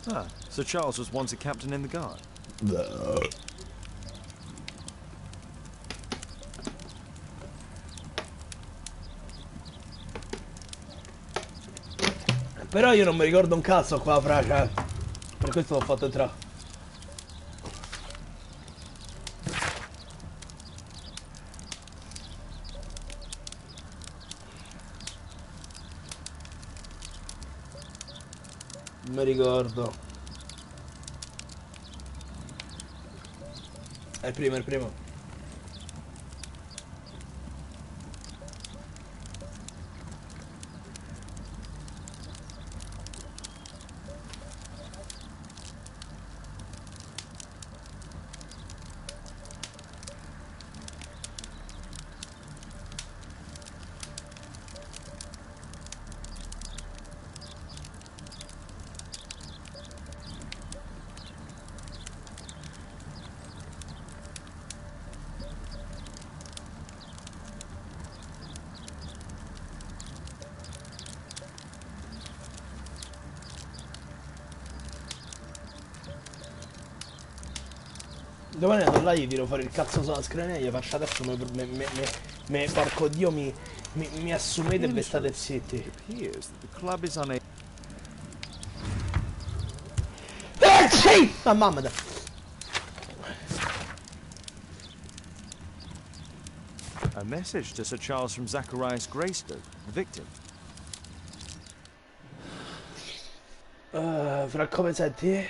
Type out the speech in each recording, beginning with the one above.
Ah, Sir Charles was once a captain in the guard. Però io non mi ricordo un cazzo qua, fraca. Per questo l'ho fatto entrare. Non mi ricordo. È il primo, è il primo. Domani andrò là, gli tiro fuori il cazzo sulla scrivania e gli faccio adesso porco dio mi assumete e ve state zitti. The club is unable. Sì! Ah, mamma da. A message to Sir Charles from Zacharias Greystoke, the victim. Fra come senti?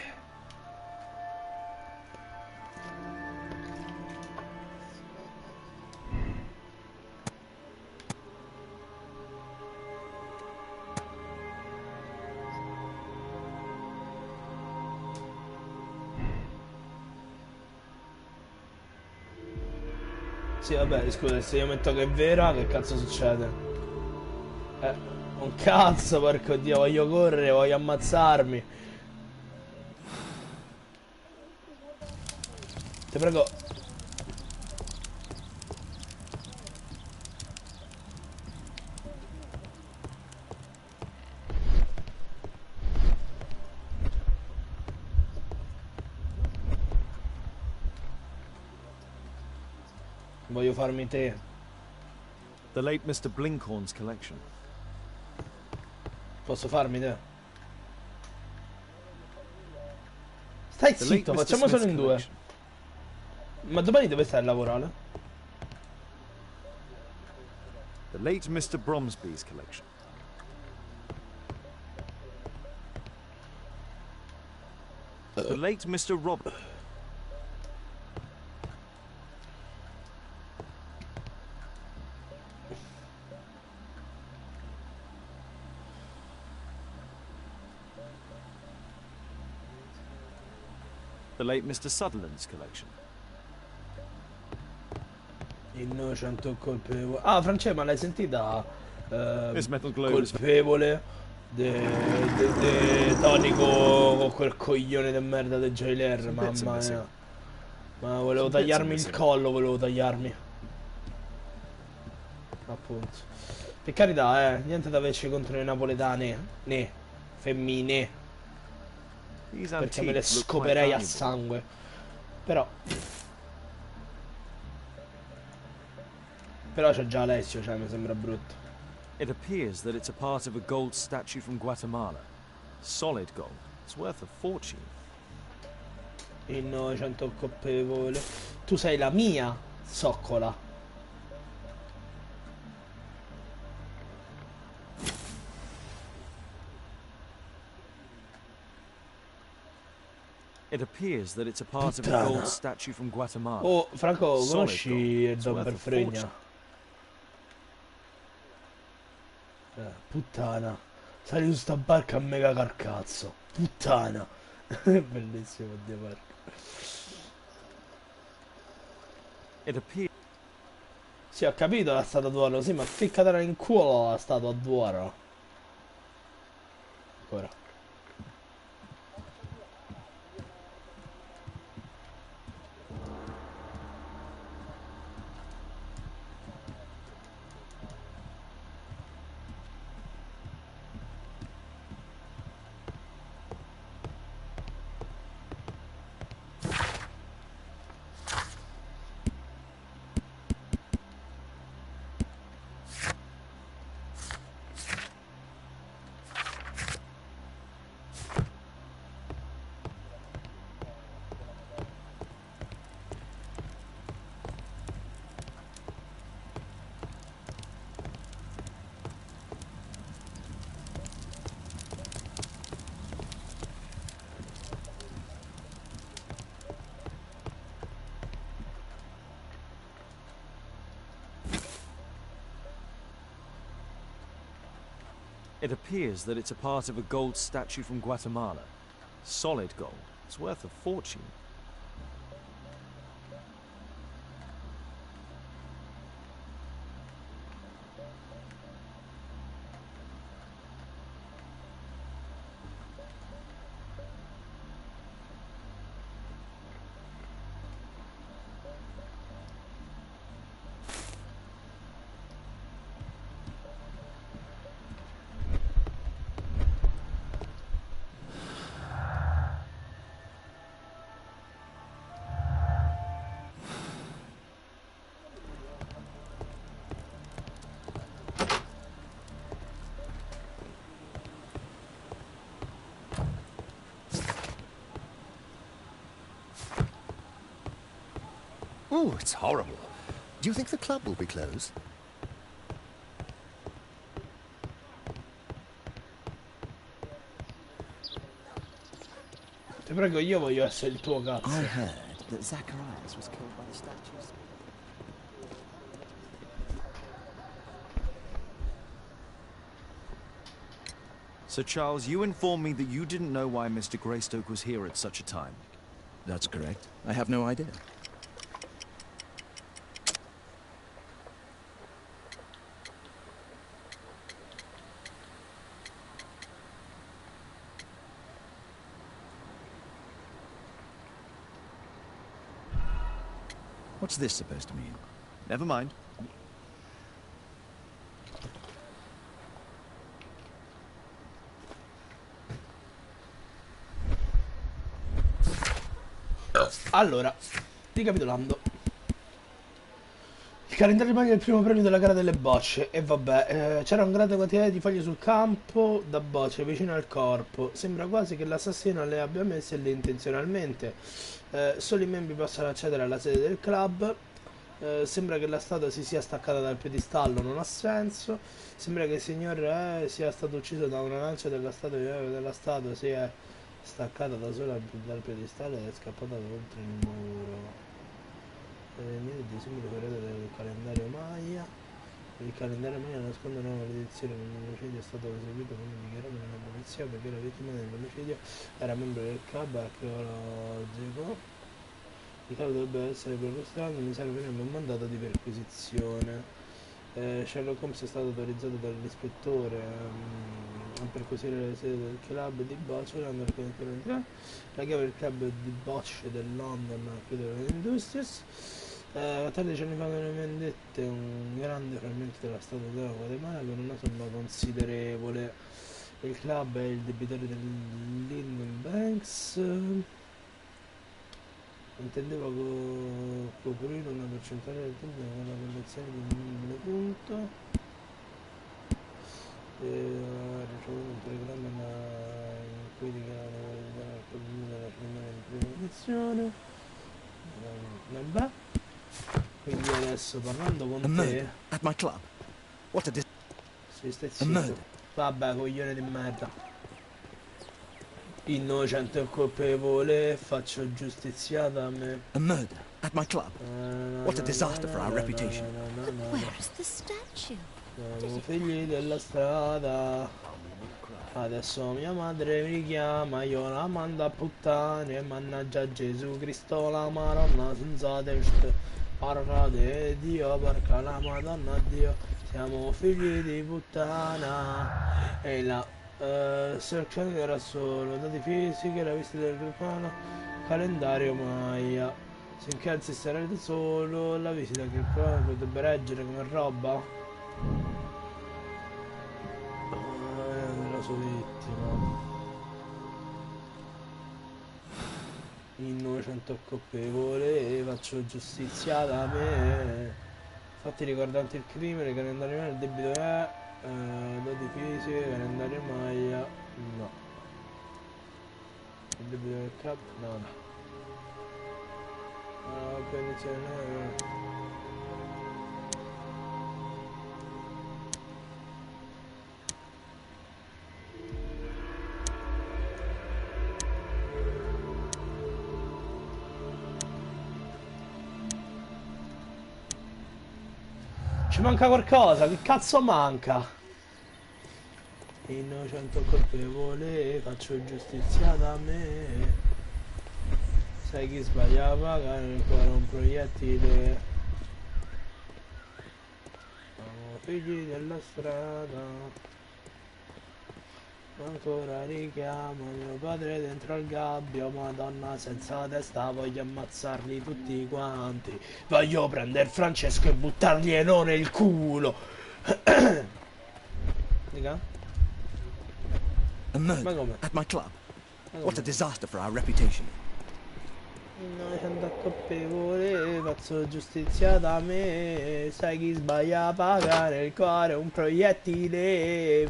Sì, vabbè, scusa, se io metto che è vera, che cazzo succede? Un cazzo, porco dio, voglio correre, voglio ammazzarmi. Ti prego. Voglio farmi te. The late Mr. Blinkhorn's collection. Posso farmi te? Stai The late zitto, Mr. facciamo solo Smith's in due. collection. Ma domani dove stai a lavorare? The late Mr. Bromsby's collection. The late Mr. Robert. The late Mr. Sutherland's collection. Innocente o colpevole. Ah, Francesco, ma l'hai sentita? This metal globe is Colpevole de tonico con quel coglione di merda del jailer, Some bits are mamma missing. mia. Ma volevo Some bits are tagliarmi il missing. collo, volevo tagliarmi. Appunto. Per carità, niente da averci contro i napoletani, né femmine, These perché me le antiques look quite scoperei a valuable. sangue. Però c'è già Alessio, cioè mi sembra brutto. It appears that it's a part of a gold statue from Guatemala. Solid gold. It's worth a fortune. Innocente o colpevole. Tu sei la mia zoccola. It appears that it's a part of a Puttana. gold statue from Guatemala. Oh, Franco, Solid conosci gold. il It's Don worth a Perfregna? Puttana. Sali su sta barca a mega carcazzo. Puttana. Bellissimo, Dio porco. It appears Sì, ho capito la statua d'oro, sì, ma ficcatela in culo la statua d'oro. Ora. It appears that it's a part of a gold statue from Guatemala. Solid gold. It's worth a fortune. Oh, it's horrible. Do you think the club will be closed? Ti prego, io voglio essere il tuo cazzo. I heard that Zacharias was killed by the statues. Sir Charles, you informed me that you didn't know why Mr. Greystoke was here at such a time. That's correct. I have no idea. What's this supposed to mean? Never mind. Allora, ricapitolando. Il calendario maglia è il primo premio della gara delle bocce. E vabbè, c'era un grande quantità di foglie sul campo da bocce vicino al corpo. Sembra quasi che l'assassino le abbia messe lì intenzionalmente. Solo i membri possono accedere alla sede del club. Sembra che la statua si sia staccata dal piedistallo, non ha senso. Sembra che il signor Re sia stato ucciso da una lancia della statua si è staccata da sola dal piedistallo ed è scappata oltre il muro. Niente di simile periodo del calendario Maya. Il calendario Maya nasconde una maledizione. L'omicidio è stato eseguito come dichiarato nella polizia perché la vittima dell'omicidio era membro del club archeologico. Il caso dovrebbe essere propostato, mi serve un mandato di perquisizione. Sherlock Holmes è stato autorizzato dall'ispettore a perquisire le sede del club di bocce la chiave del club di bocce del London a chiudere le Industries. 14 anni fa nelle vendette un grande frammento della statua della Guatemala con una somma considerevole. Il club è il debitore del Linden Banks. Intendeva coprire una percentuale del tempo con la collezione di un punto. Ha ricevuto un telegramma in cui dichiarava il problema della prima edizione. Vabbè. Quindi adesso parlando con te. At my club. What a Sì, stai zitto. Vabbè, coglione di merda. Innocente o colpevole, faccio giustiziata a me. A murder at my club. What a disaster for our reputation. Where is the statue? Siamo figli della strada. Adesso mia madre mi chiama, io la mando a puttane. Mannaggia Gesù Cristo, la Madonna senza testa. Porca di Dio, porca la Madonna Dio. Siamo figli di puttana. E la selezione era solo dati fisiche, la visita del grupano, calendario Maya. Sinché il sistema era solo la visita che il grupano potrebbe reggere come roba. La sua vittima. Innocente o colpevole e faccio giustizia da me. Fatti ricordanti il crimine, calendario il debito è dati fisiche, calendario Maya. No. Il debito del club? No. No, benedizione. Ci manca qualcosa, che cazzo manca? innocente o colpevole, faccio giustizia da me. Sai chi sbaglia a pagare il cuore un proiettile. Siamo figli della strada. Ancora richiamo mio padre dentro al gabbio, madonna senza testa, voglio ammazzarli tutti quanti. Voglio prendere Francesco e buttarglielo nel culo. Dica? A Ma murder come? at my club. Ma What a come? disaster for our reputation. Innocente o colpevole, faccio giustizia da me. Sai chi sbaglia a pagare il cuore un proiettile.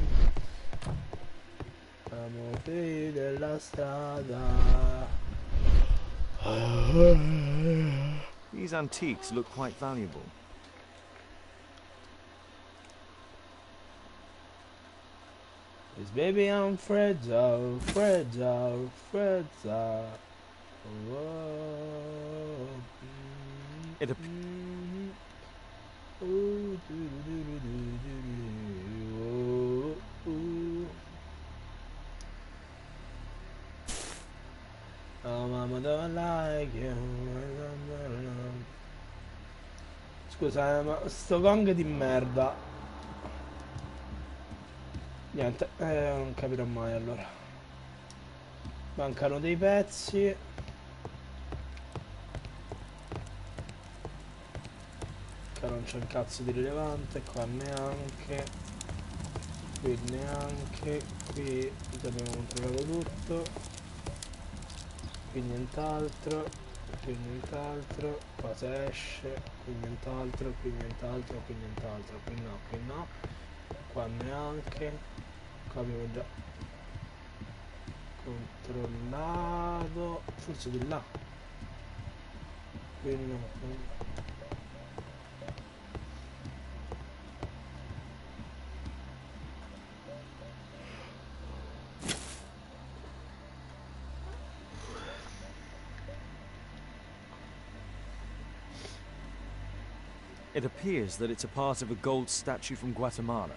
Siamo figli della strada. These antiques look quite valuable. Cause baby I'm fragile, fragile, fragile. Whoa. It ap- Ooh, doo-doo-doo-doo-doo-doo. Ooh. Oh mama don't like you. Scusa, ma sto gong di merda. Niente, non capirò mai allora. Mancano dei pezzi. Qua non c'è un cazzo di rilevante, qua neanche. Qui neanche. Qui abbiamo controllato tutto. Qui nient'altro. Qui nient'altro. Qua si esce. Qui nient'altro. Qui nient'altro. Qui nient'altro. Qui no, qui no. Qua neanche. Qua abbiamo già controllato. Forse di là. Qui no. It appears that it's a part of a gold statue from Guatemala.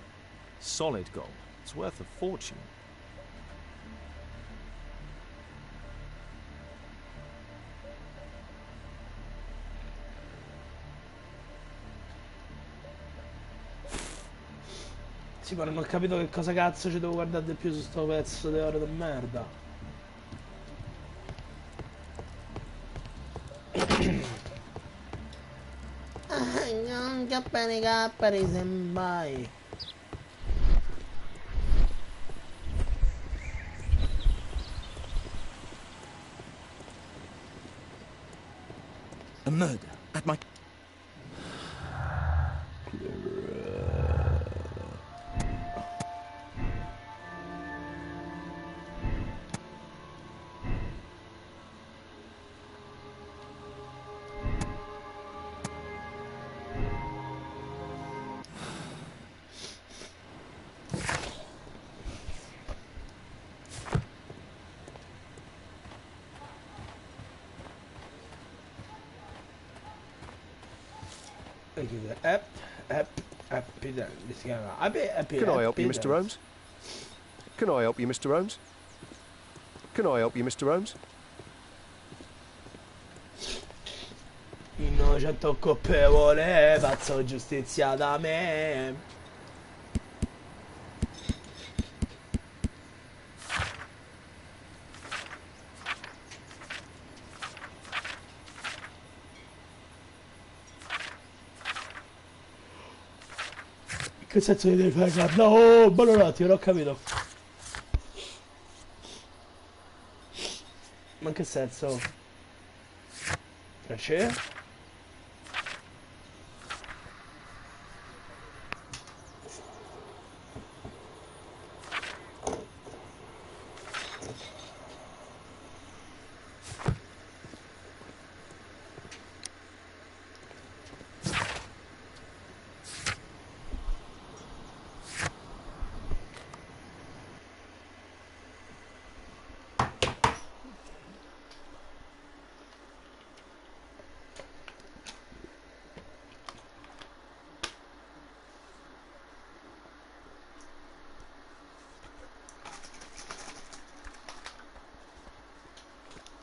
Solid gold. It's worth a fortune. Sì, ma non ho capito che cosa cazzo ci devo guardare di più su sto pezzo di oro di merda. Non cappari cappari senpai. A murder at my... E chiude. Si chiama Can I help you, Mr. Holmes? Can I help you, Mr. Holmes? Can I help you, Mr. Holmes? Innocente o colpevole, faccio giustizia da me. Che senso di devi fare? No, bello un attimo, non ho capito. Ma in che senso? Piacere?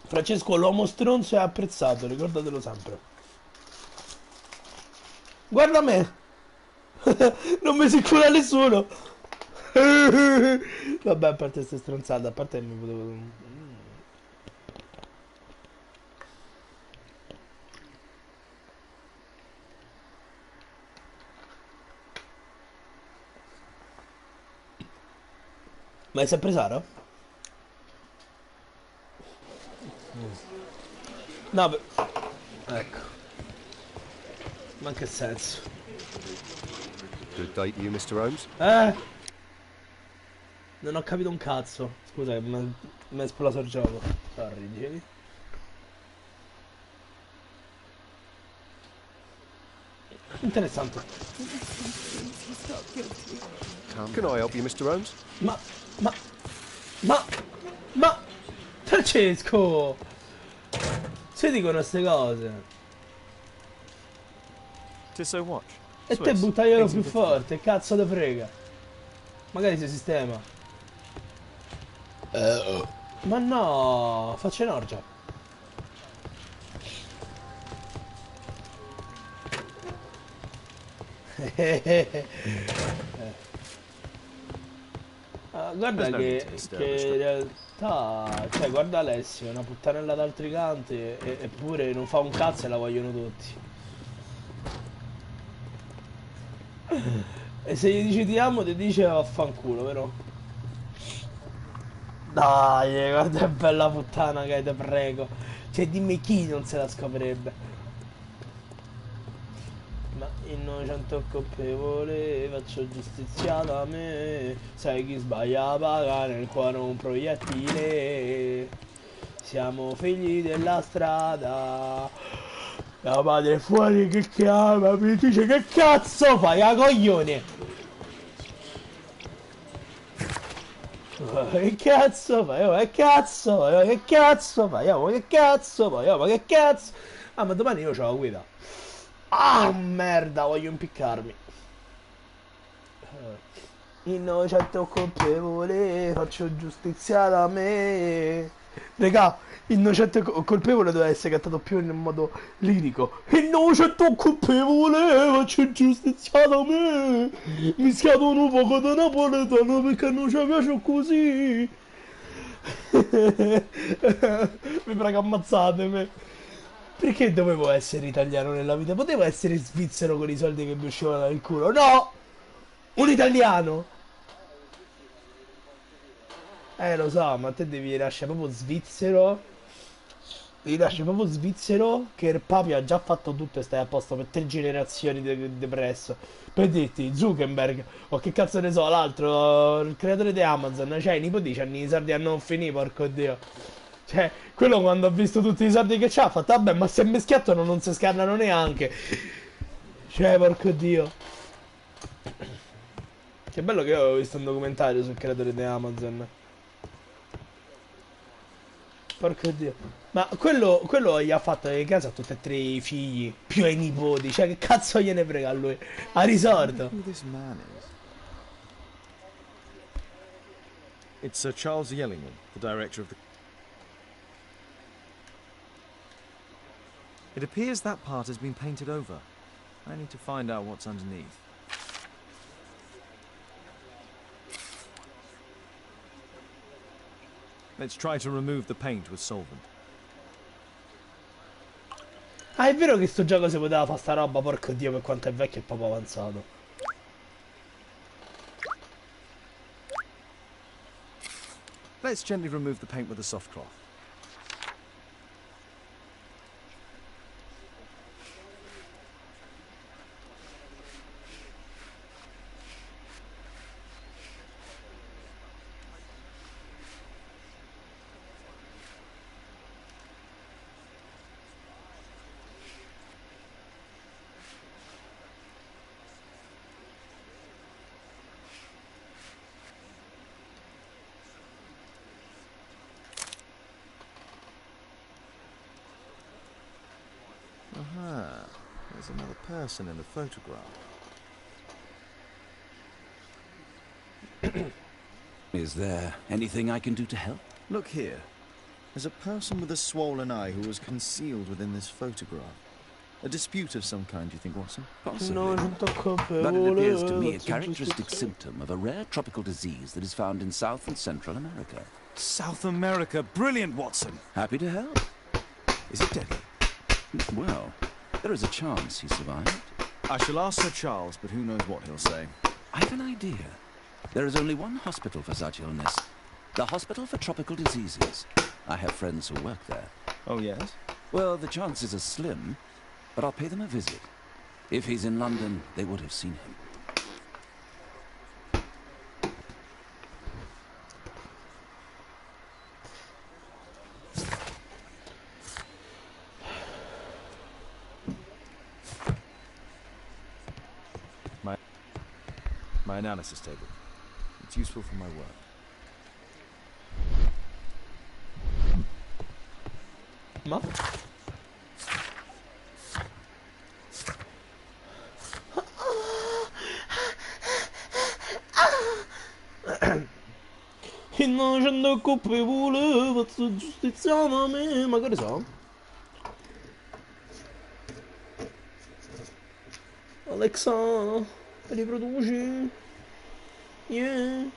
Francesco, l'uomo stronzo è apprezzato, ricordatelo sempre. Guarda me! Non mi si cura nessuno! Vabbè, a parte queste stronzate, a parte che mi potevo... Ma è sempre Sara? No, ecco. Ma che senso? Good day to you, Mr. Holmes. Non ho capito un cazzo. Scusa, mi è esploso il gioco. Sorry, dicevi? Interessante. Can I help you, Mr. Holmes? Ma, ma, ma, ma, Francesco! Si dicono queste cose. Tissot watch. E te Swiss, buttaglielo più 1850. forte, cazzo te frega. Magari si sistema. Ma no, faccia in orgia. Ah, guarda There's no need che, to disturb che us, in but realtà, cioè guarda Alessio, è una puttanella d'altri canti eppure non fa un cazzo e la vogliono tutti. E se gli dici ti amo ti dice vaffanculo, vero? Dai, guarda che bella puttana che hai, te prego. Cioè dimmi chi non se la scoprirebbe. Ma innocente o colpevole, faccio giustizia da me. Sai chi sbaglia paga nel cuore un proiettile. Siamo figli della strada. La madre è fuori che chiama, mi dice che cazzo fai a coglione? Che cazzo fai? Oh, che cazzo fai? Oh, che cazzo fai? Oh, che cazzo fai? Oh, ma che cazzo? Ah, ma domani io c'ho la guida. Ah, merda, voglio impiccarmi. Innocente o colpevole, faccio giustizia da me. Regà, innocente o colpevole deve essere cantato più in modo lirico. Innocente o colpevole, faccio giustizia da me. Mischiato un poco da napoletano perché non ci piace così. Mi prego, ammazzatemi. Perché dovevo essere italiano nella vita? Potevo essere svizzero con i soldi che mi uscivano dal culo. No! Un italiano! Lo so, ma te devi lasciare proprio svizzero. Devi lasciare proprio svizzero che il papi ha già fatto tutto e stai a posto per 3 generazioni depresso. Per dirti, Zuckerberg, o che cazzo ne so, l'altro, il creatore di Amazon, cioè i nipoti c'hanno i soldi a non finire, porco dio. Cioè, quello quando ha visto tutti i soldi che c'ha, ha fatto, vabbè, ma se mi schiattano non si scannano neanche. Cioè, porco dio. Che bello che io avevo visto un documentario sul creatore di Amazon. Porco dio. Ma quello gli ha fatto in casa a tutti e tre i figli, più ai nipoti. Cioè, che cazzo gliene frega a lui? Ha risorto. Who this man is? It's Sir Charles Yellingham, the director of the... It appears that part has been painted over. I need to find out what's underneath. Let's try to remove the paint with solvent. Ah, è vero che sto gioco si poteva fare sta roba, porco dio, per quanto è vecchio e proprio avanzato. Let's gently remove the paint with a soft cloth. Aha, there's another person in the photograph. Is there anything I can do to help? Look here. There's a person with a swollen eye who was concealed within this photograph. A dispute of some kind, do you think, Watson? Possibly. No, non t'ho But it appears to me a colpevole, characteristic giustiziato. symptom of a rare tropical disease that is found in South and Central America. South America. Brilliant, Watson. Happy to help. Is it deadly? Well, there is a chance he survived. I shall ask Sir Charles, but who knows what he'll say. I have an idea. There is only one hospital for such illness. The Hospital for Tropical Diseases. I have friends who work there. Oh, yes? Well, the chances are slim, but I'll pay them a visit. If he's in London, they would have seen him. My analysis table. It's useful for my work. Ma? Innocente colpevole, pazzo giustiziano a me. Ma che ne so? Alexa, riproduci. Yeah.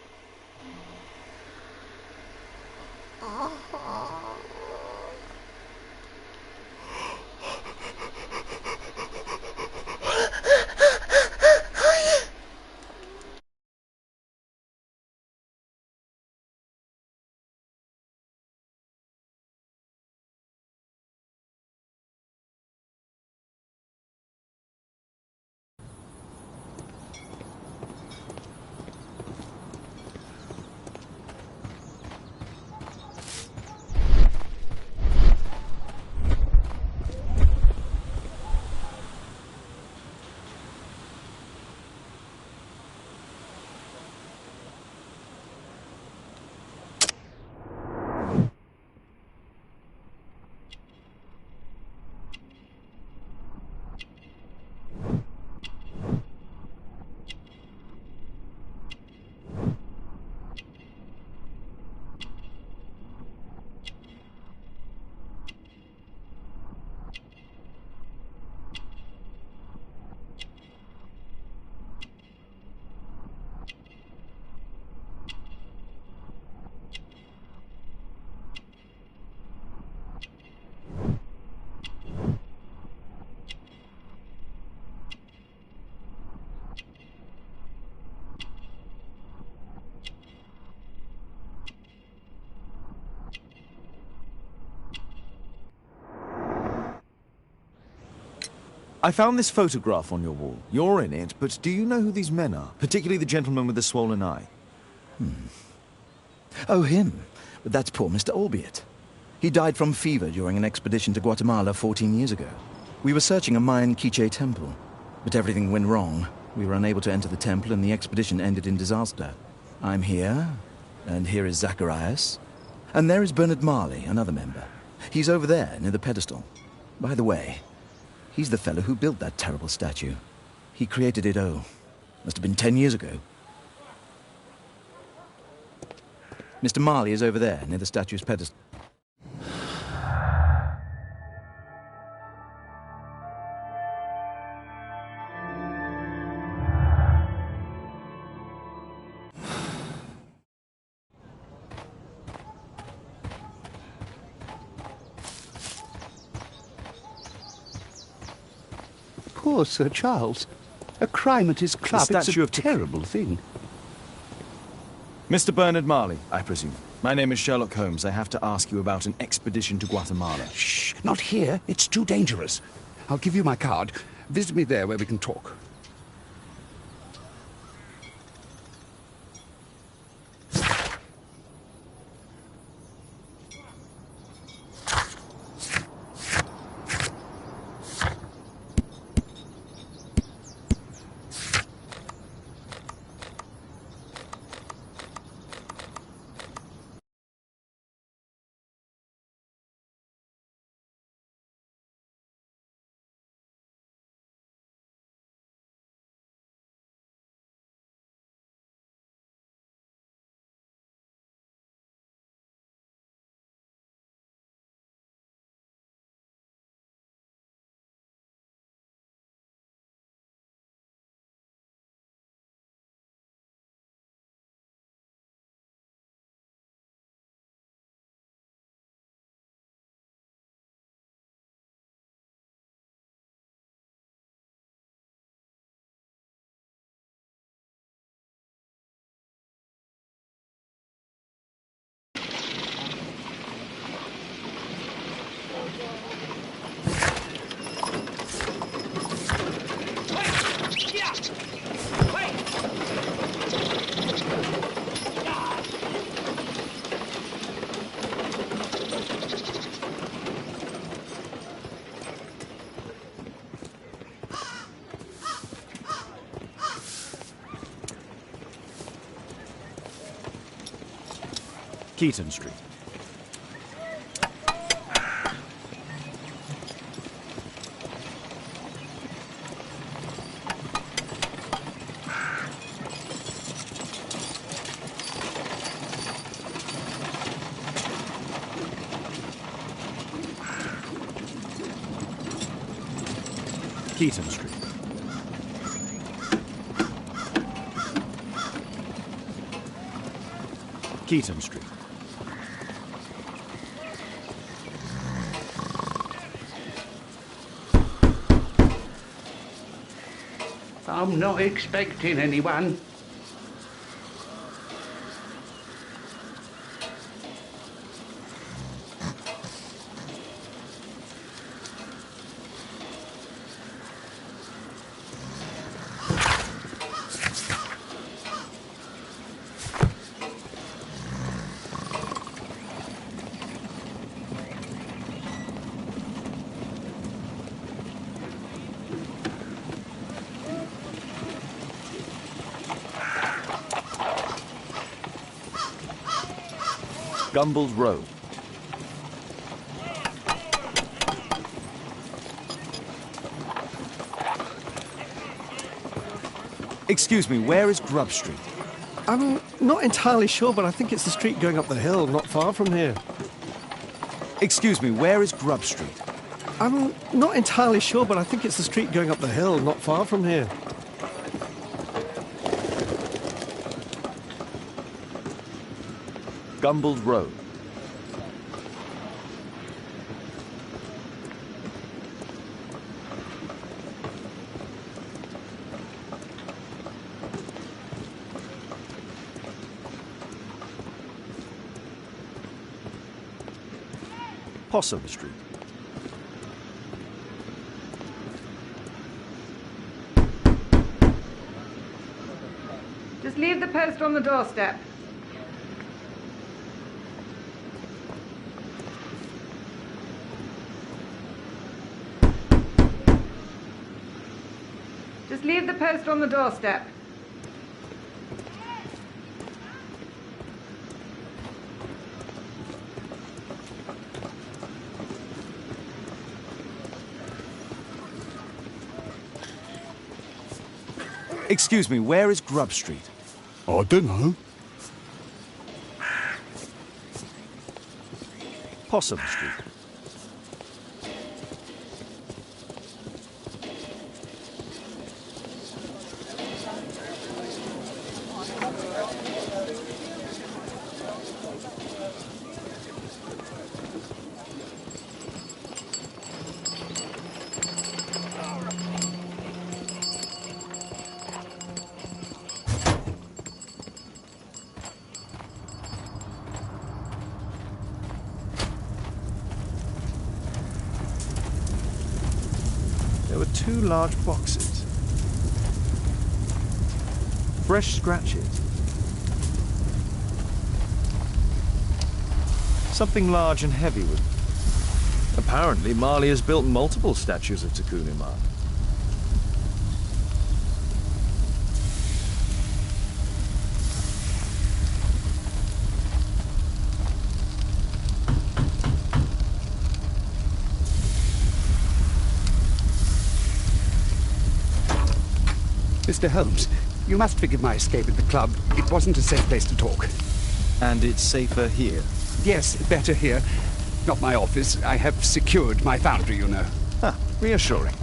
I found this photograph on your wall. You're in it, but do you know who these men are? Particularly the gentleman with the swollen eye. Oh, him. But that's poor Mr. Albiot. He died from fever during an expedition to Guatemala 14 years ago. We were searching a Mayan Quiche temple, but everything went wrong. We were unable to enter the temple and the expedition ended in disaster. I'm here, and here is Zacharias. And there is Bernard Marley, another member. He's over there, near the pedestal. By the way, he's the fellow who built that terrible statue. He created it, must have been 10 years ago. Mr. Marley is over there, near the statue's pedestal. Poor Sir Charles. A crime at his club. The It's statue a of terrible thing. Mr. Bernard Marley, I presume. My name is Sherlock Holmes. I have to ask you about an expedition to Guatemala. Shh, not here. It's too dangerous. I'll give you my card. Visit me there where we can talk. Keaton Street. Keaton Street. Keaton Street. I'm not expecting anyone. Gumballs Road. Excuse me, where is Grub Street? I'm not entirely sure, but I think it's the street going up the hill, not far from here. Excuse me, where is Grub Street? I'm not entirely sure, but I think it's the street going up the hill, not far from here. Gumballs Road. Possum Street. Just leave the post on the doorstep. Just leave the post on the doorstep. Excuse me, where is Grub Street? I don't know. Possum Street. There were 2 large boxes. Fresh scratches. Something large and heavy was... Apparently, Marley has built multiple statues of Takuni Marley. Mr. Holmes, you must forgive my escape at the club. It wasn't a safe place to talk. And it's safer here. Yes, better here. Not my office. I have secured my foundry, you know. Ah, reassuring.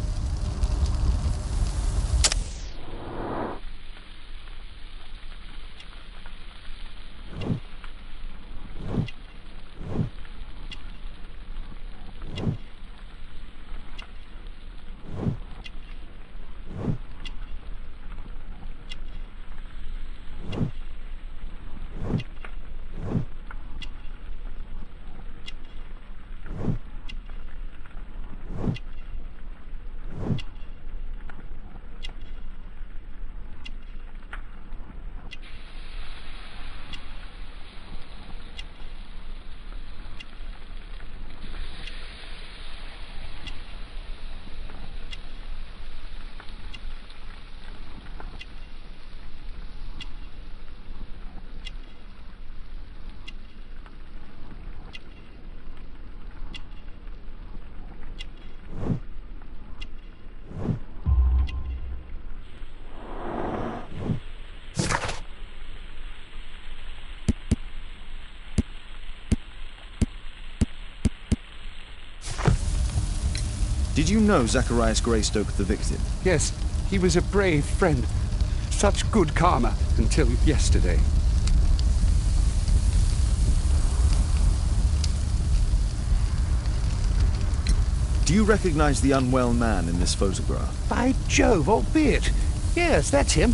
Did you know Zacharias Greystoke, the victim? Yes, he was a brave friend. Such good karma until yesterday. Do you recognize the unwell man in this photograph? By Jove, albeit. Yes, that's him.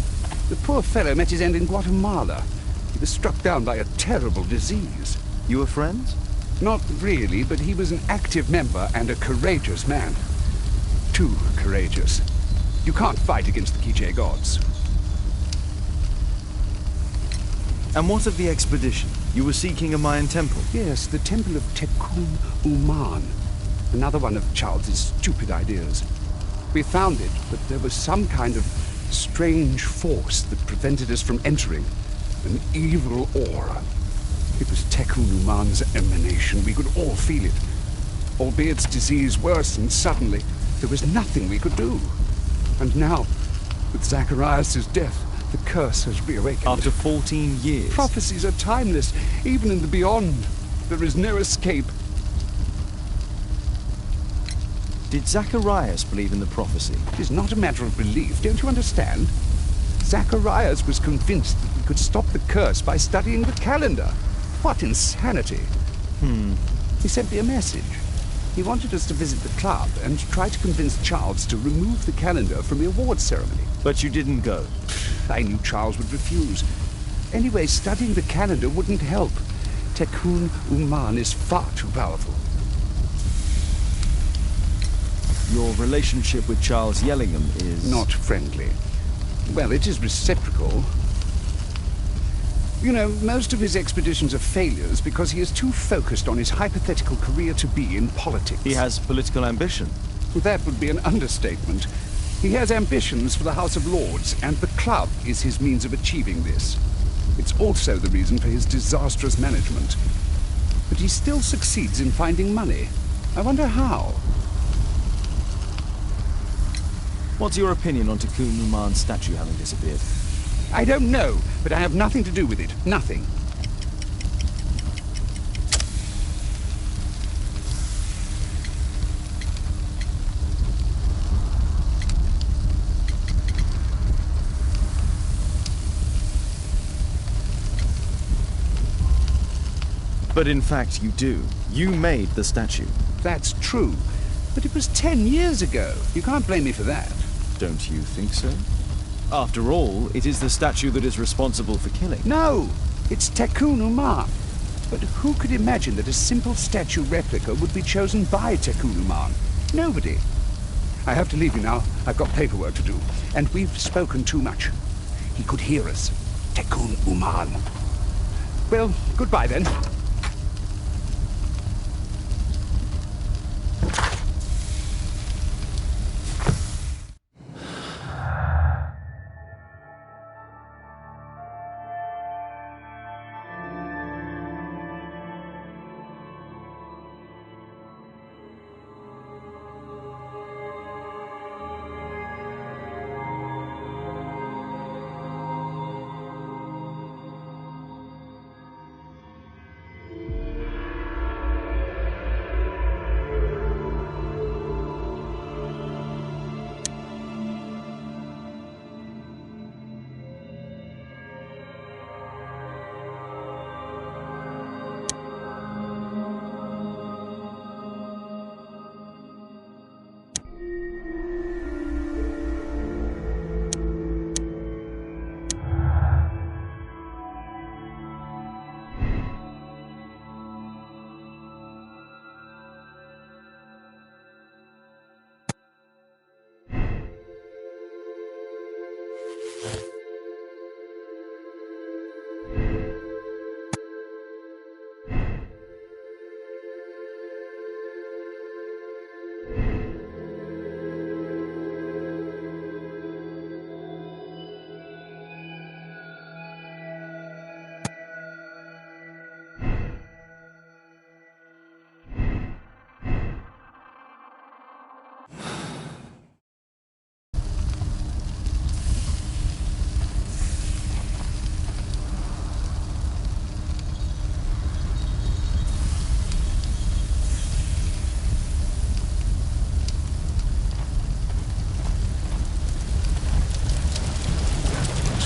The poor fellow met his end in Guatemala. He was struck down by a terrible disease. You were friends? Not really, but he was an active member and a courageous man. Too courageous. You can't fight against the Quiche gods. And what of the expedition? You were seeking a Mayan temple? Yes, the temple of Tekun Uman. Another one of Charles's stupid ideas. We found it, but there was some kind of strange force that prevented us from entering. An evil aura. It was Tekun Uman's emanation. We could all feel it. Albeit its disease worsened suddenly, there was nothing we could do. And now, with Zacharias' death, the curse has reawakened. After 14 years? Prophecies are timeless, even in the beyond. There is no escape. Did Zacharias believe in the prophecy? It is not a matter of belief, don't you understand? Zacharias was convinced that we could stop the curse by studying the calendar. What insanity! He sent me a message. He wanted us to visit the club and try to convince Charles to remove the calendar from the awards ceremony. But you didn't go? I knew Charles would refuse. Anyway, studying the calendar wouldn't help. Tekun Uman is far too powerful. Your relationship with Charles Yellingham is... Not friendly. Well, it is reciprocal. You know, most of his expeditions are failures because he is too focused on his hypothetical career to be in politics. He has political ambition. That would be an understatement. He has ambitions for the House of Lords, and the club is his means of achieving this. It's also the reason for his disastrous management. But he still succeeds in finding money. I wonder how. What's your opinion on Tekun Uman's statue having disappeared? I don't know, but I have nothing to do with it. Nothing. But in fact, you do. You made the statue. That's true. But it was 10 years ago. You can't blame me for that. Don't you think so? After all, it is the statue that is responsible for killing. No! It's Tekun Uman. But who could imagine that a simple statue replica would be chosen by Tekun Uman? Nobody. I have to leave you now. I've got paperwork to do. And we've spoken too much. He could hear us. Tekun Uman. Well, goodbye then.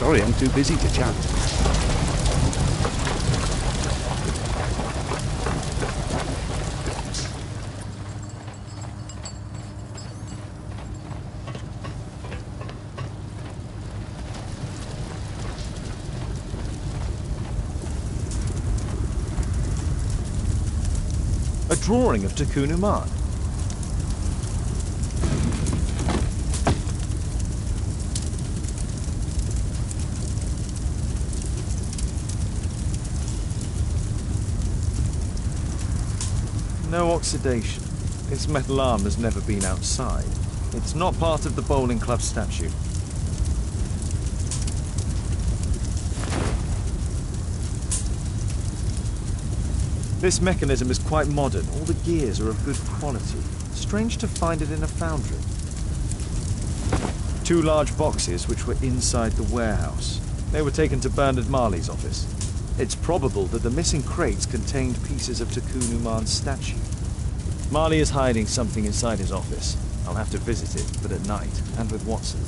Sorry, I'm too busy to chat. A drawing of Tikkun Uman. No oxidation. This metal arm has never been outside. It's not part of the bowling club statue. This mechanism is quite modern. All the gears are of good quality. Strange to find it in a foundry. 2 large boxes which were inside the warehouse. They were taken to Bernard Marley's office. It's probable that the missing crates contained pieces of Tikkun Uman's statue. Marley is hiding something inside his office. I'll have to visit it, but at night, and with Watson.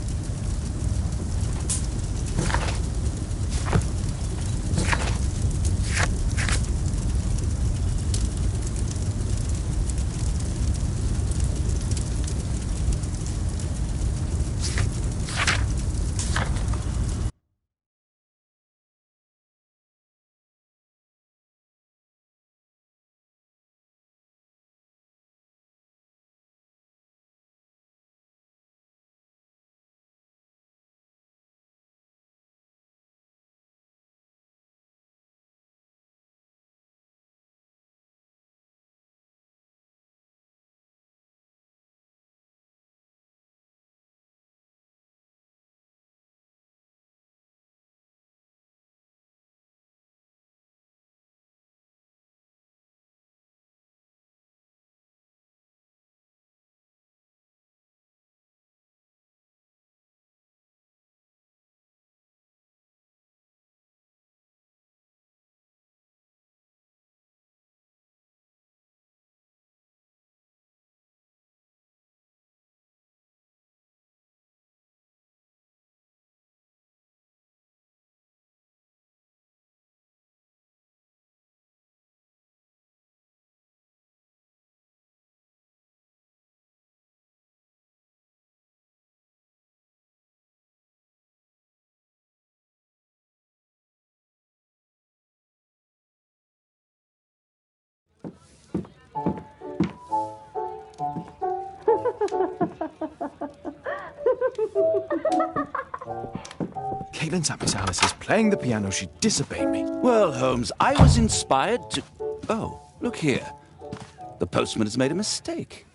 Caitlin Tapisalis is playing the piano. She disobeyed me. Well, Holmes, I was inspired to... Oh, look here. The postman has made a mistake.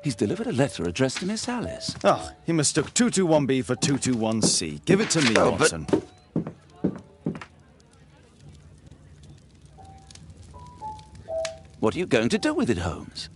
He's delivered a letter addressed to Miss Alice. Oh, he mistook 221B for 221C. Give it to me, Watson. What are you going to do with it, Holmes?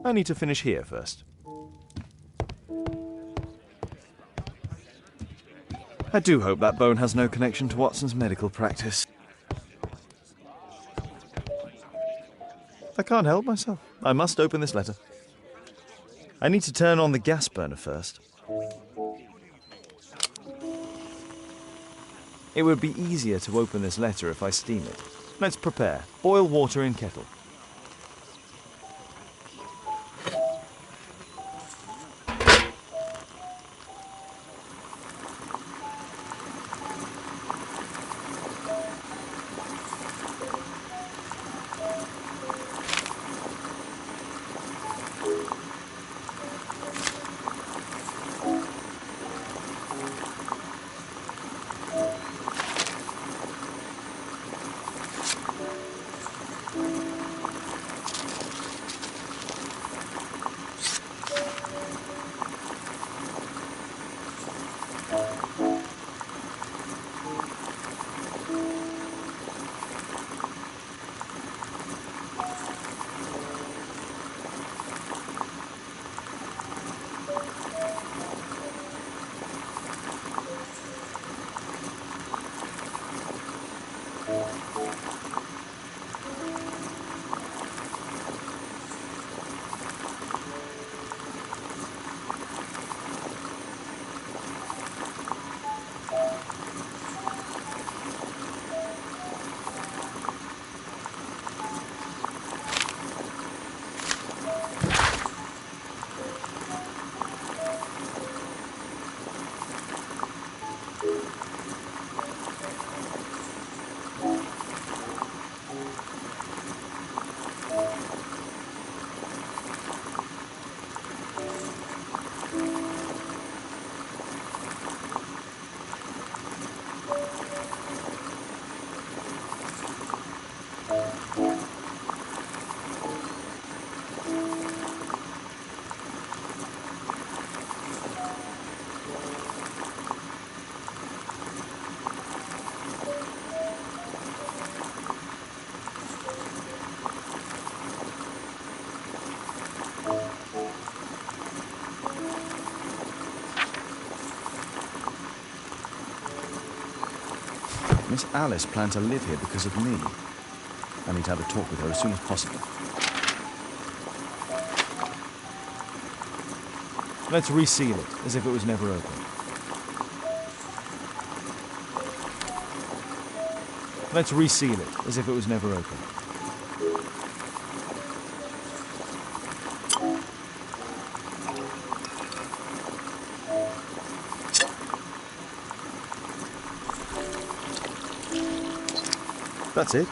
I need to finish here first. I do hope that bone has no connection to Watson's medical practice. I can't help myself. I must open this letter. I need to turn on the gas burner first. It would be easier to open this letter if I steam it. Let's prepare. Boil water in kettle. Miss Alice planned to live here because of me. I need to have a talk with her as soon as possible. Let's reseal it, as if it was never opened. Let's reseal it, as if it was never opened. That's it.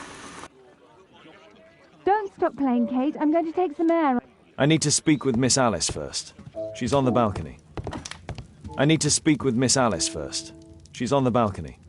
Don't stop playing, Kate. I'm going to take some air. I need to speak with Miss Alice first. She's on the balcony. I need to speak with Miss Alice first. She's on the balcony.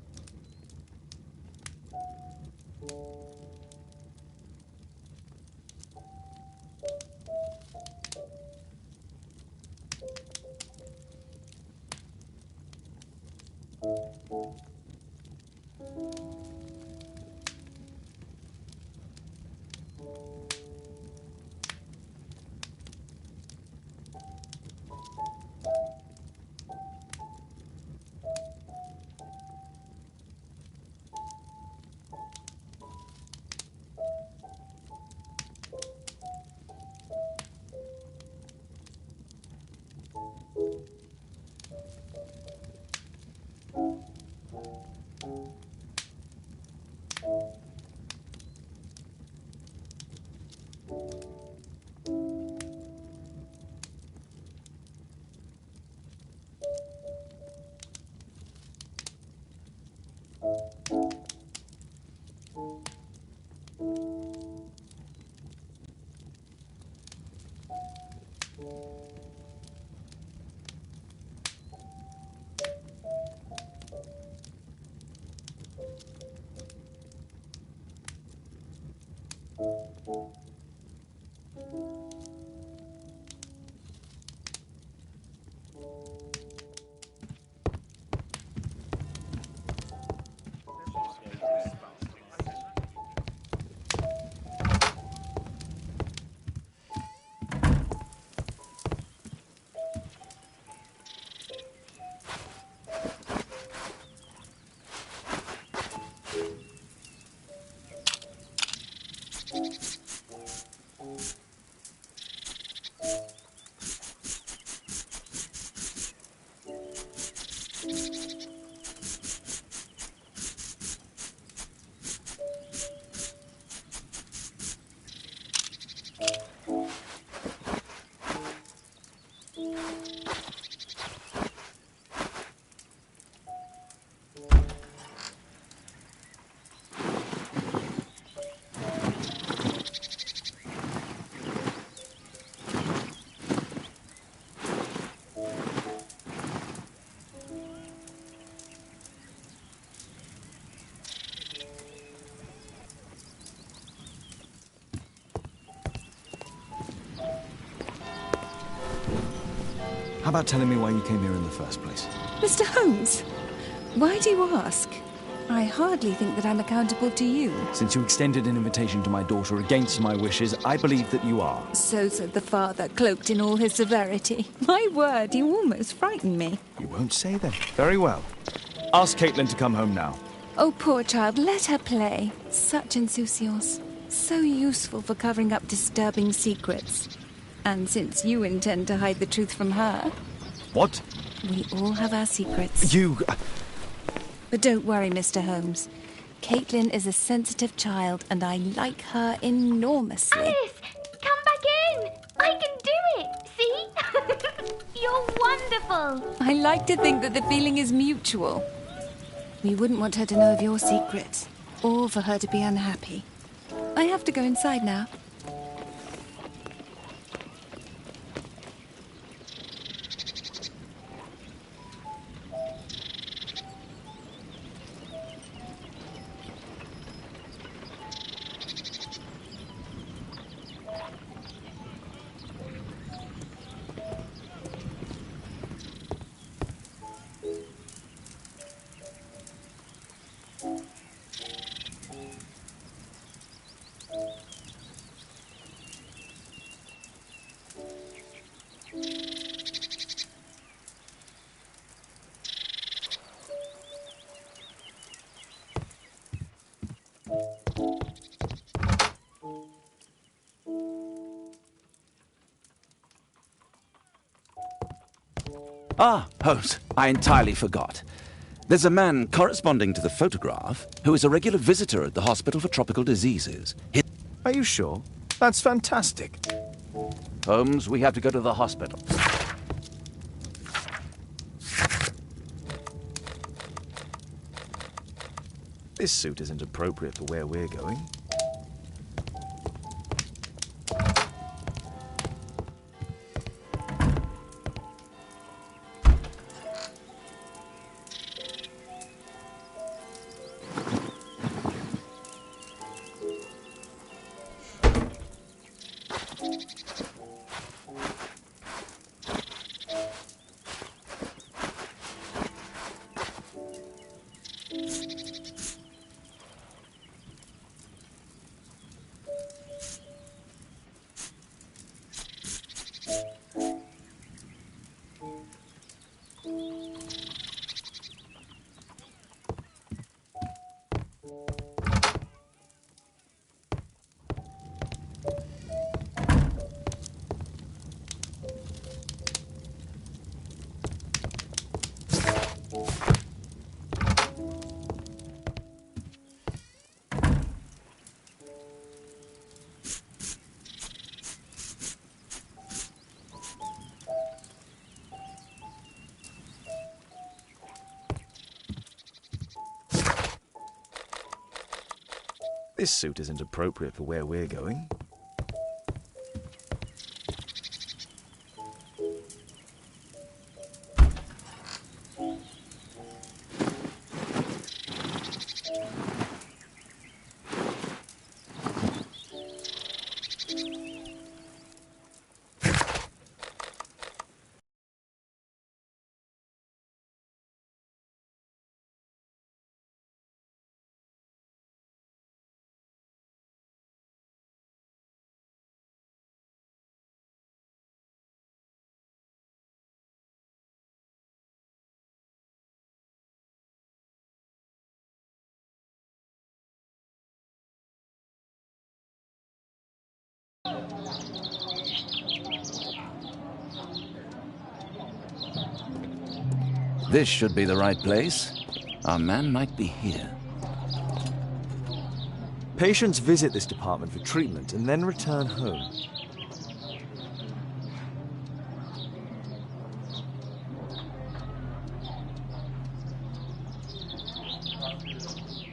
How about telling me why you came here in the first place? Mr. Holmes, why do you ask? I hardly think that I'm accountable to you. Since you extended an invitation to my daughter against my wishes, I believe that you are. So said the father, cloaked in all his severity. My word, you almost frightened me. You won't say then. Very well. Ask Caitlin to come home now. Oh, poor child, let her play. Such insouciance. So useful for covering up disturbing secrets. And since you intend to hide the truth from her... What? We all have our secrets. You... But don't worry, Mr. Holmes. Caitlin is a sensitive child, and I like her enormously. Alice, come back in. I can do it. See? You're wonderful. I like to think that the feeling is mutual. We wouldn't want her to know of your secrets, or for her to be unhappy. I have to go inside now. Ah, Holmes, I entirely forgot. There's a man corresponding to the photograph who is a regular visitor at the Hospital for Tropical Diseases. Are you sure? That's fantastic. Holmes, we have to go to the hospital. This suit isn't appropriate for where we're going. This suit isn't appropriate for where we're going. This should be the right place. Our man might be here. Patients visit this department for treatment and then return home.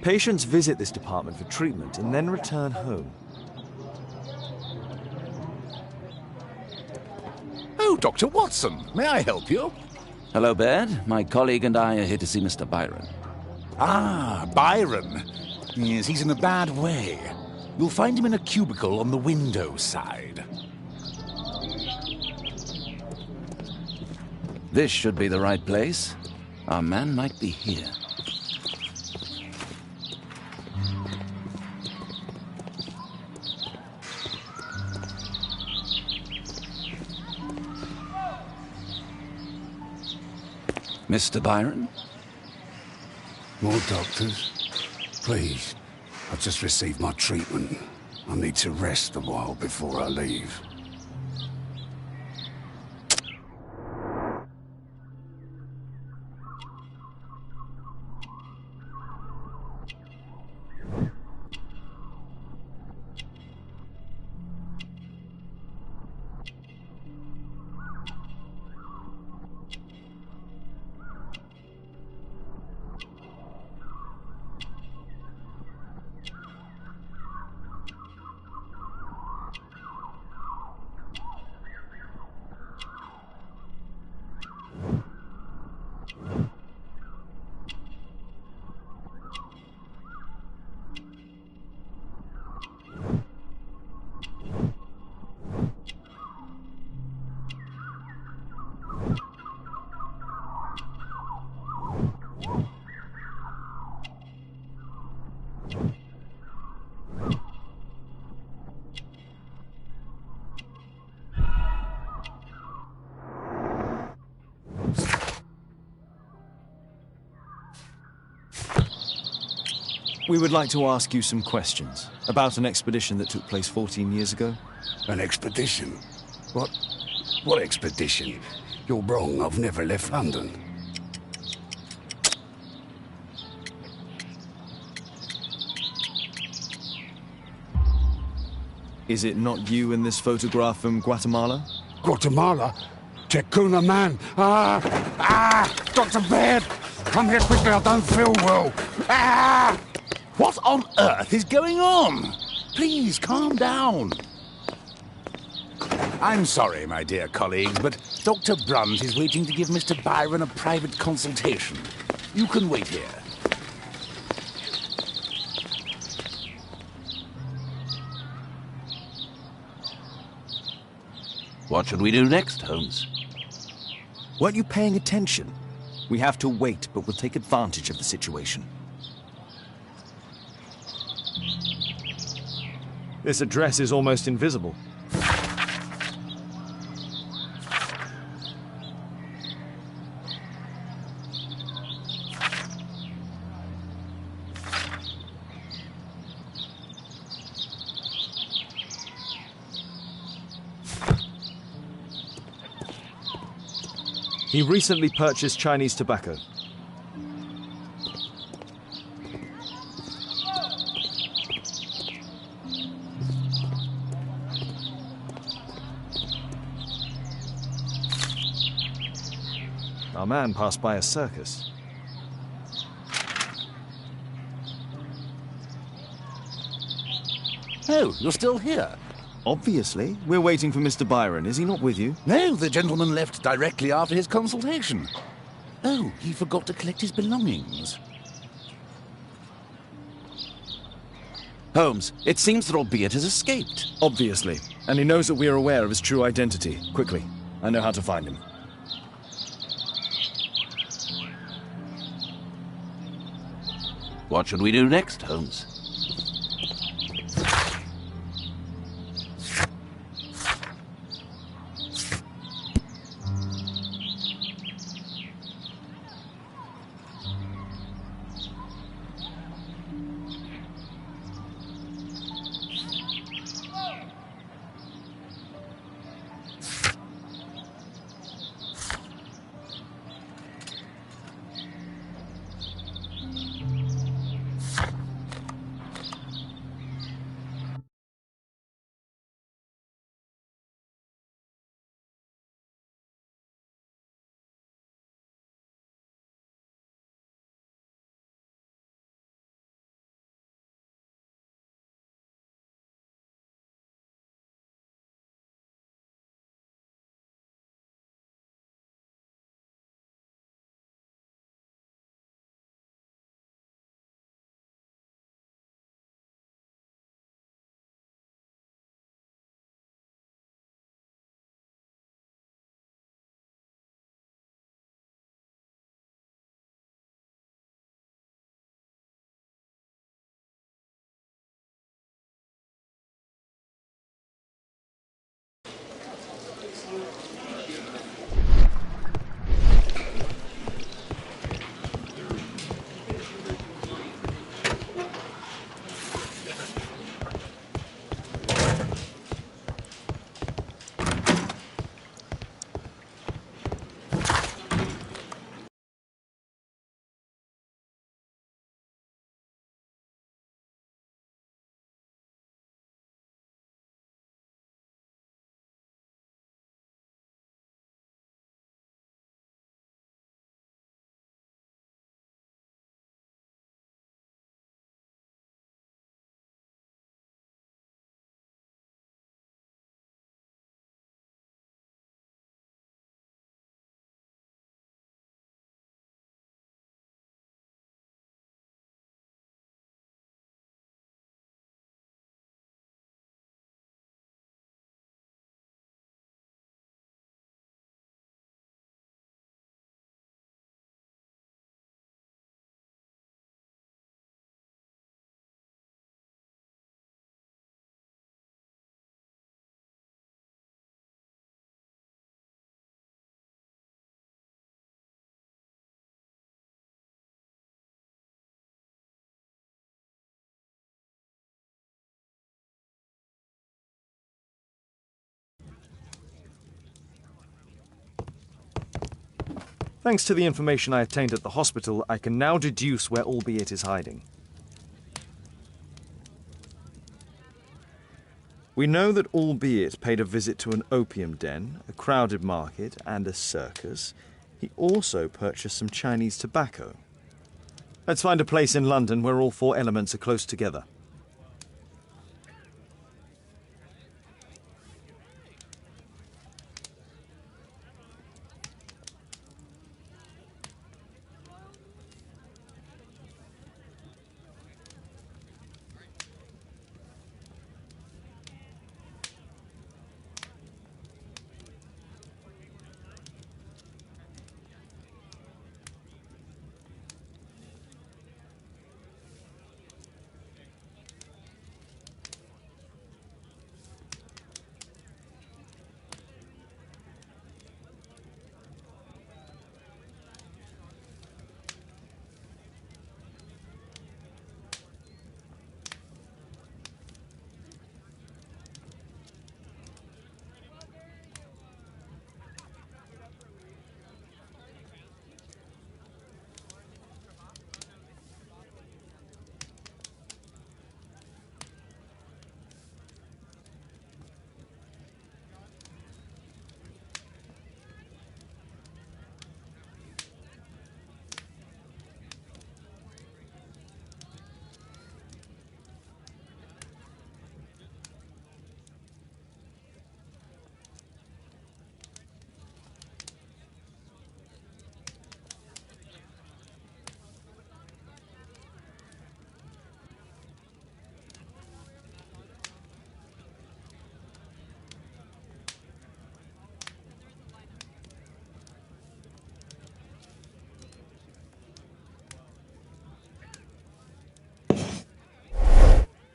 Patients visit this department for treatment and then return home. Oh, Dr. Watson, may I help you? Hello, Baird. My colleague and I are here to see Mr. Byron. Ah, Byron. Yes, he's in a bad way. You'll find him in a cubicle on the window side. This should be the right place. Our man might be here. Mr. Byron? More doctors? Please. I've just received my treatment. I need to rest a while before I leave. We would like to ask you some questions about an expedition that took place 14 years ago. An expedition? What expedition? You're wrong. I've never left London. Is it not you in this photograph from Guatemala? Guatemala? Tecuna man! Dr. Baird! Come here quickly, I don't feel well! What on earth is going on? Please, calm down. I'm sorry, my dear colleagues, but Dr. Brunt is waiting to give Mr. Byron a private consultation. You can wait here. What should we do next, Holmes? Weren't you paying attention? We have to wait, but we'll take advantage of the situation. This address is almost invisible. He recently purchased Chinese tobacco. Our man passed by a circus. Oh, you're still here? Obviously. We're waiting for Mr. Byron. Is he not with you? No, the gentleman left directly after his consultation. Oh, he forgot to collect his belongings. Holmes, it seems that Albeit has escaped. Obviously. And he knows that we are aware of his true identity. Quickly. I know how to find him. What should we do next, Holmes? Thanks to the information I obtained at the hospital, I can now deduce where Albeit is hiding. We know that Albeit paid a visit to an opium den, a crowded market, and a circus. He also purchased some Chinese tobacco. Let's find a place in London where all four elements are close together.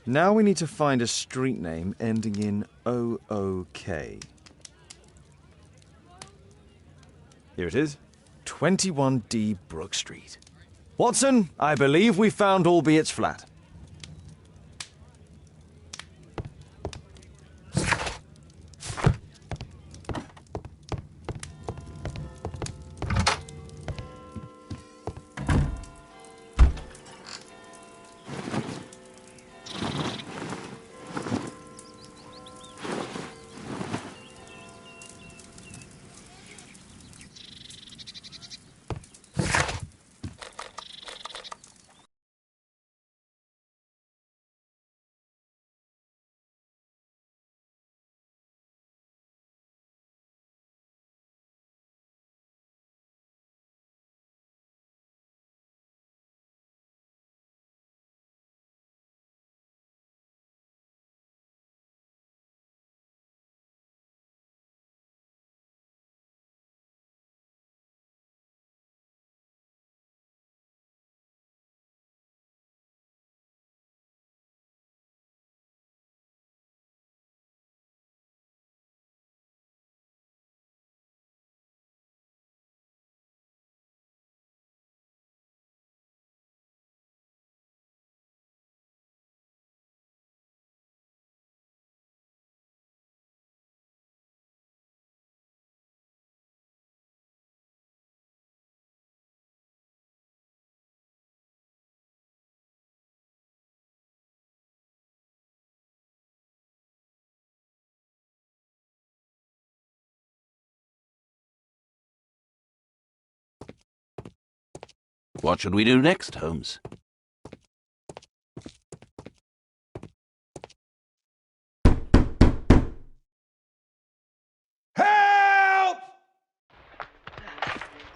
Now we need to find a street name ending in OOK. Here it is. 21D Brook Street. Watson, I believe we found Albeit's flat. What should we do next, Holmes? Help!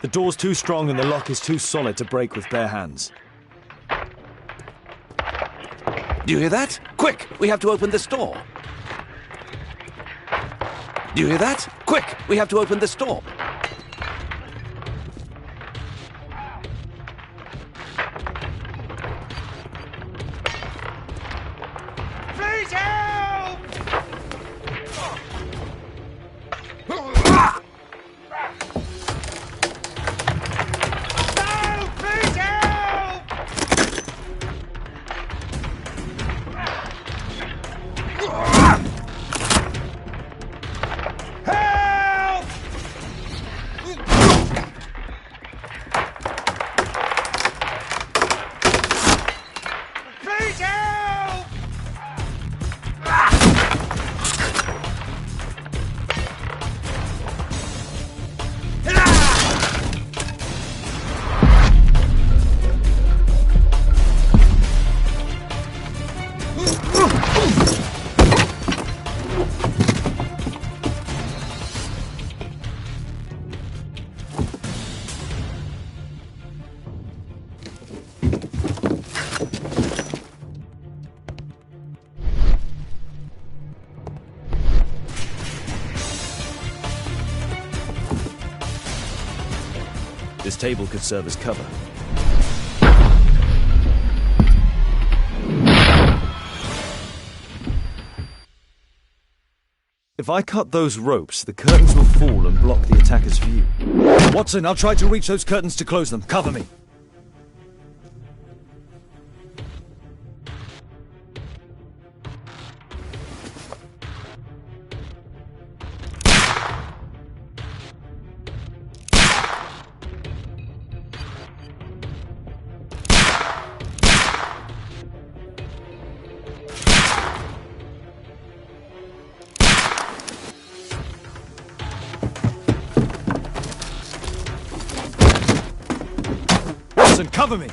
The door's too strong and the lock is too solid to break with bare hands. Do you hear that? Quick! We have to open this door. Do you hear that? Quick! We have to open this door. Please help! No! Please help! Help! This table could serve as cover. If I cut those ropes, the curtains will fall and block the attacker's view. Watson, I'll try to reach those curtains to close them. Cover me. Cover me!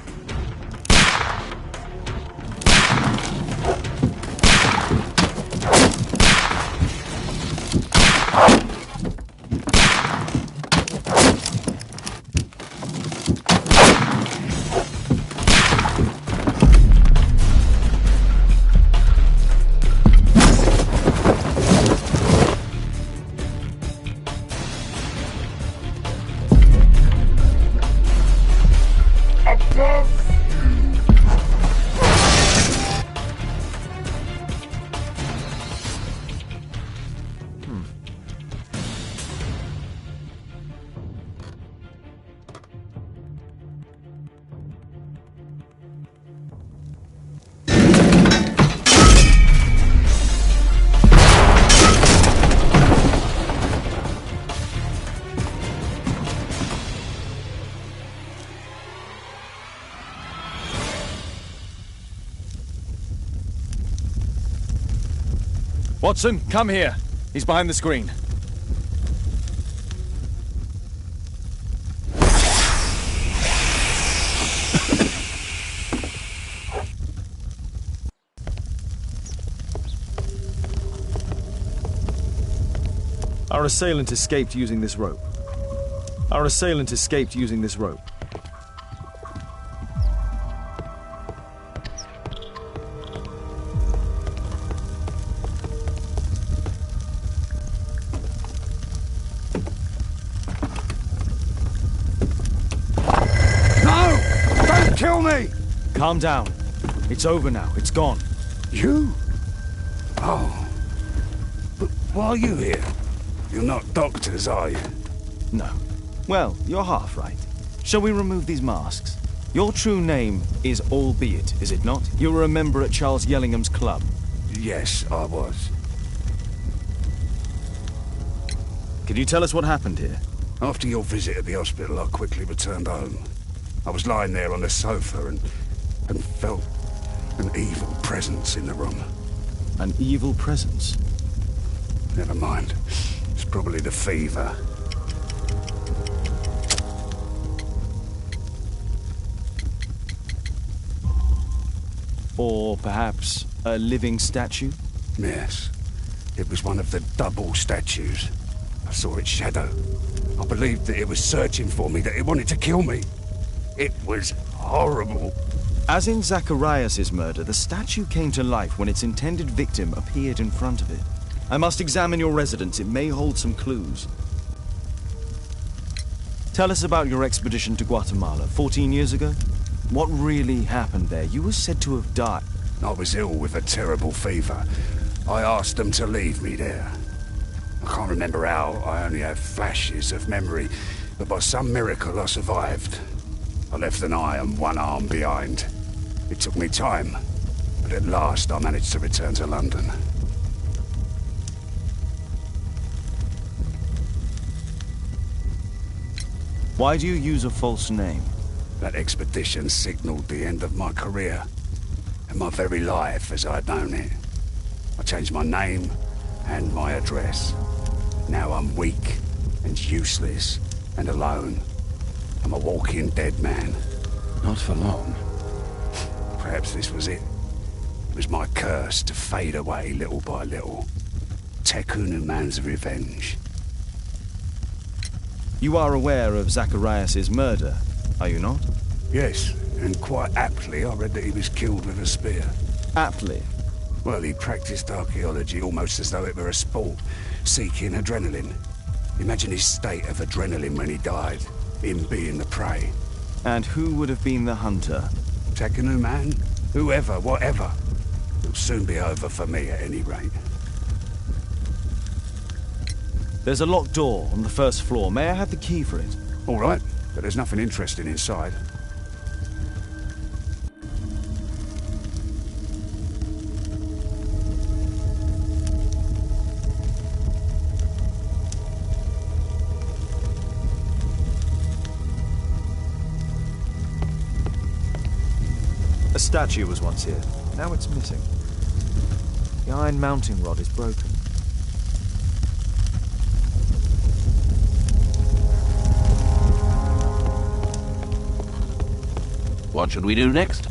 Watson, come here. He's behind the screen. Our assailant escaped using this rope. Our assailant escaped using this rope. Kill me! Calm down. It's over now. It's gone. You? Oh. But why are you here? You're not doctors, are you? No. Well, you're half right. Shall we remove these masks? Your true name is Albeit, is it not? You were a member at Charles Yellingham's club. Yes, I was. Can you tell us what happened here? After your visit at the hospital, I quickly returned home. I was lying there on the sofa and felt an evil presence in the room. An evil presence? Never mind. It's probably the fever. Or perhaps a living statue? Yes. It was one of the double statues. I saw its shadow. I believed that it was searching for me, that it wanted to kill me. It was horrible. As in Zacharias' murder, the statue came to life when its intended victim appeared in front of it. I must examine your residence. It may hold some clues. Tell us about your expedition to Guatemala 14 years ago. What really happened there? You were said to have died. I was ill with a terrible fever. I asked them to leave me there. I can't remember how. I only have flashes of memory. But by some miracle, I survived. I left an eye and one arm behind. It took me time, but at last I managed to return to London. Why do you use a false name? That expedition signaled the end of my career, and my very life as I'd known it. I changed my name and my address. Now I'm weak and useless and alone. I'm a walking dead man. Not for long. Perhaps this was it. It was my curse to fade away little by little. Tekunu man's revenge. You are aware of Zacharias' murder, are you not? Yes, and quite aptly I read that he was killed with a spear. Aptly? Well, he practiced archaeology almost as though it were a sport, seeking adrenaline. Imagine his state of adrenaline when he died. him being the prey. And who would have been the hunter? Tekunu man? Whoever, whatever. It'll soon be over for me at any rate. There's a locked door on the first floor. May I have the key for it? All right, but there's nothing interesting inside. A statue was once here. Now it's missing. The iron mounting rod is broken. What should we do next?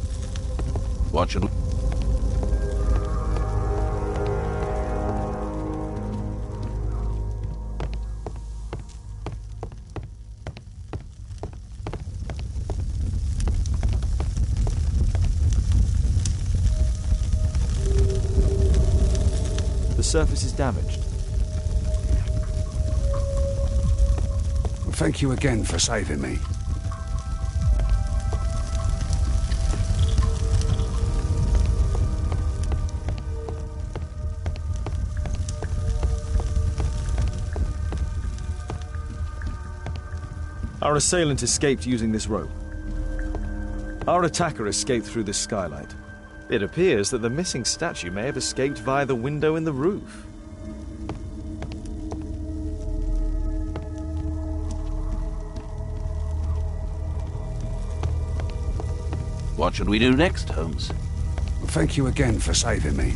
What should we... The surface is damaged. Thank you again for saving me. Our assailant escaped using this rope. Our attacker escaped through this skylight. It appears that the missing statue may have escaped via the window in the roof. What should we do next, Holmes? Thank you again for saving me.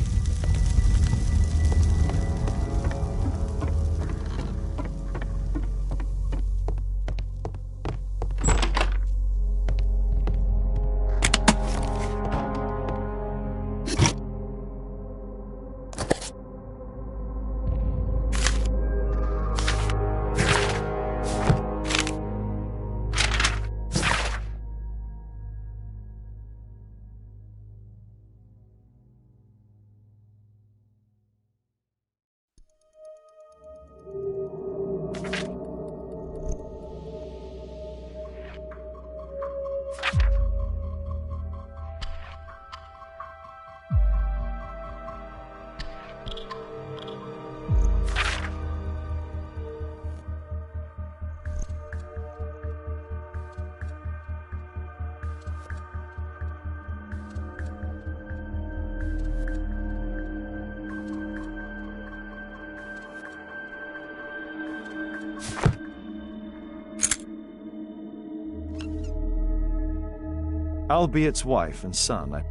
Albiet's wife and son.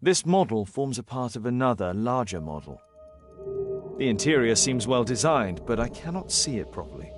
This model forms a part of another, larger model. The interior seems well designed, but I cannot see it properly.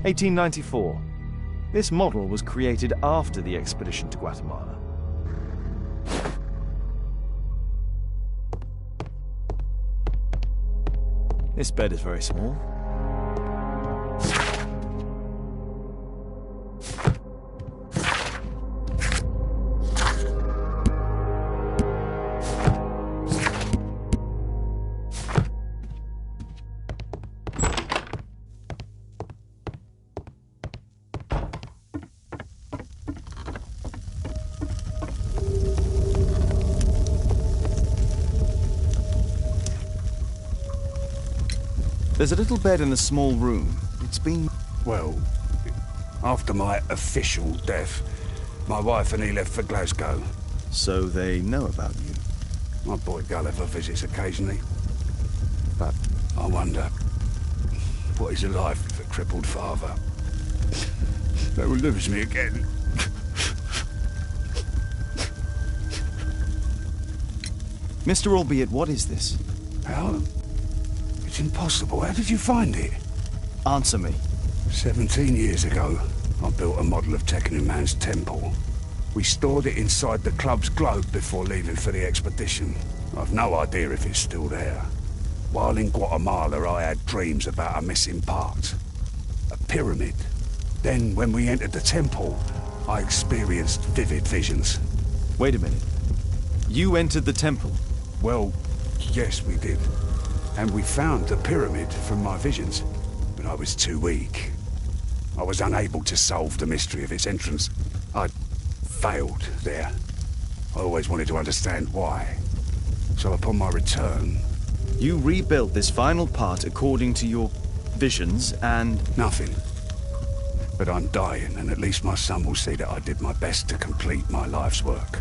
(1894). This model was created after the expedition to Guatemala. This bed is very small. There's a little bed in a small room. It's been... Well, after my official death, my wife and he left for Glasgow. So they know about you? My boy Gulliver visits occasionally. But I wonder what is alive with a crippled father. They will lose me again. Mr. Albeit, what is this? How? It's impossible. How did you find it? Answer me. 17 years ago, I built a model of Tekunu Man's temple. We stored it inside the club's globe before leaving for the expedition. I've no idea if it's still there. While in Guatemala, I had dreams about a missing part. A pyramid. Then, when we entered the temple, I experienced vivid visions. Wait a minute. You entered the temple? Well, yes, we did. And we found the pyramid from my visions. But I was too weak. I was unable to solve the mystery of its entrance. I'd failed there. I always wanted to understand why. So upon my return... You rebuilt this final part according to your visions and... Nothing. But I'm dying, and at least my son will see that I did my best to complete my life's work.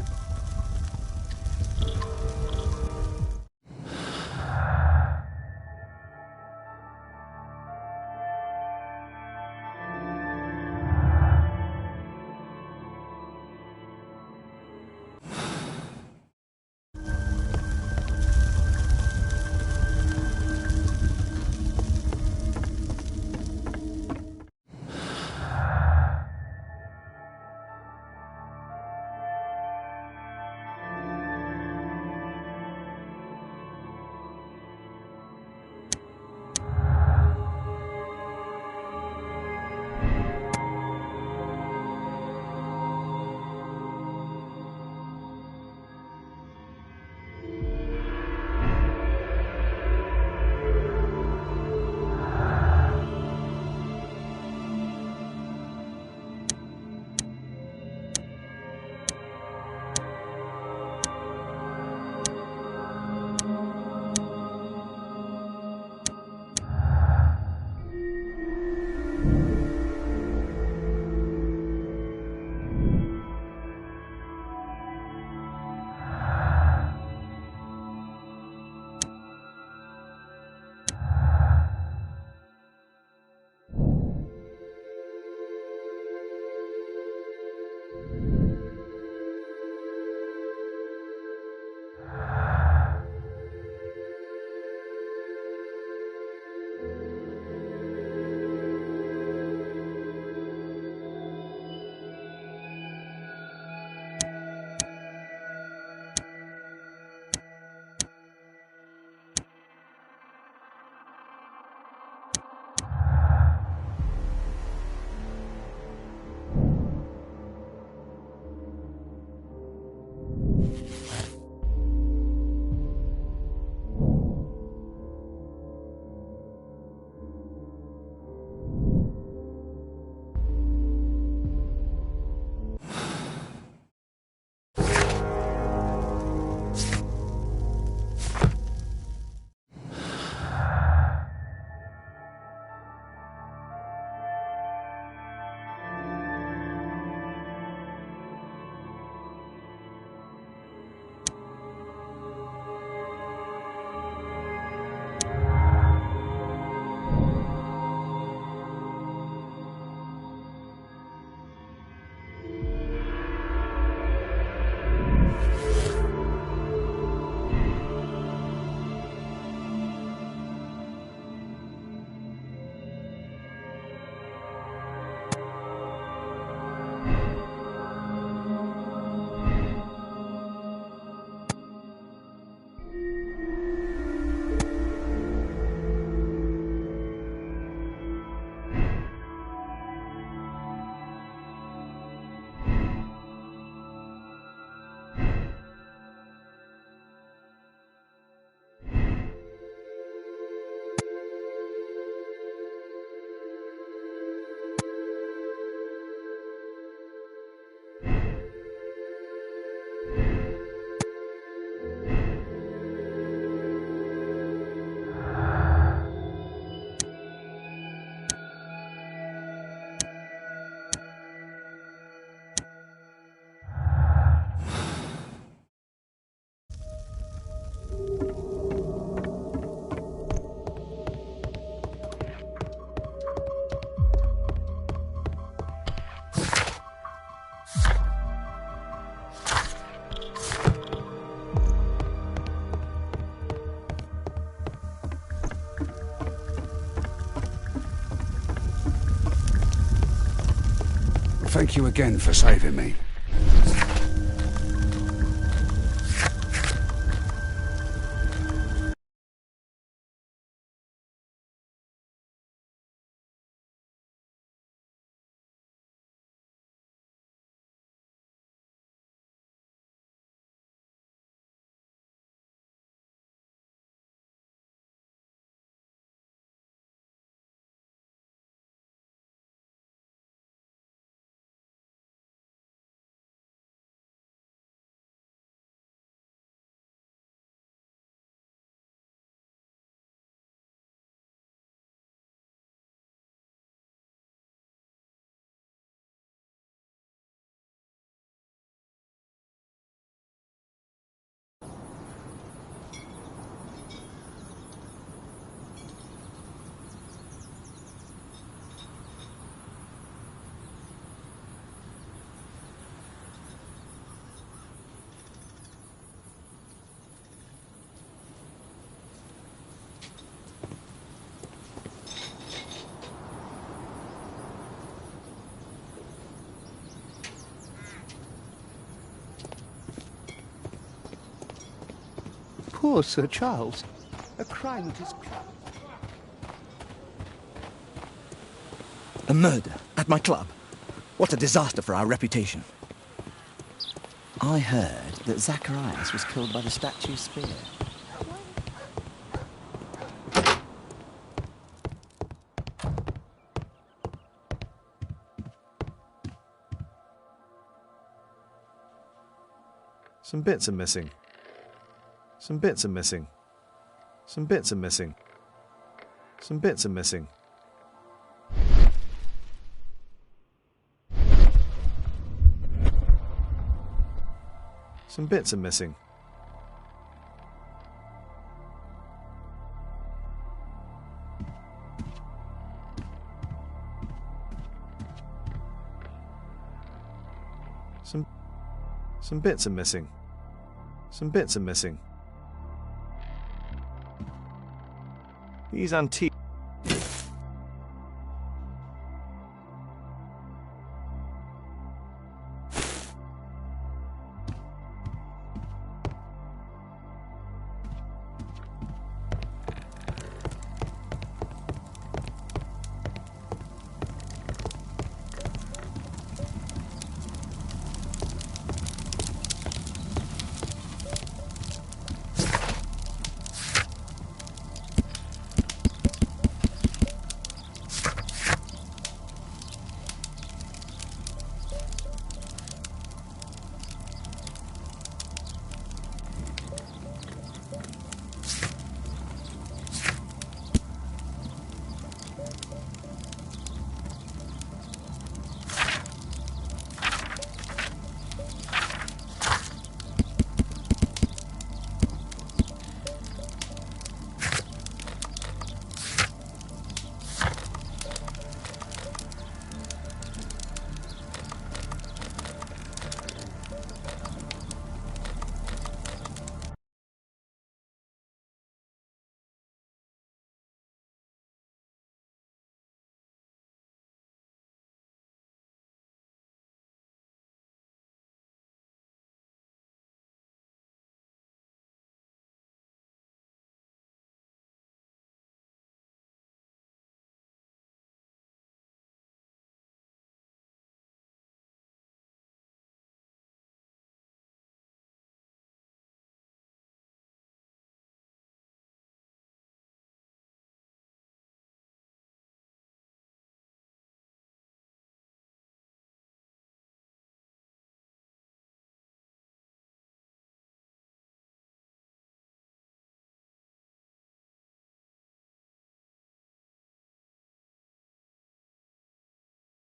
Thank you again for saving me. Poor Sir Charles. A crime at his club. A murder at my club. What a disaster for our reputation. I heard that Zacharias was killed by the statue's spear. Some bits are missing. Some bits are missing. Some bits are missing. Some bits are missing. Some bits are missing. Some bits are missing. Some bits are missing. These antique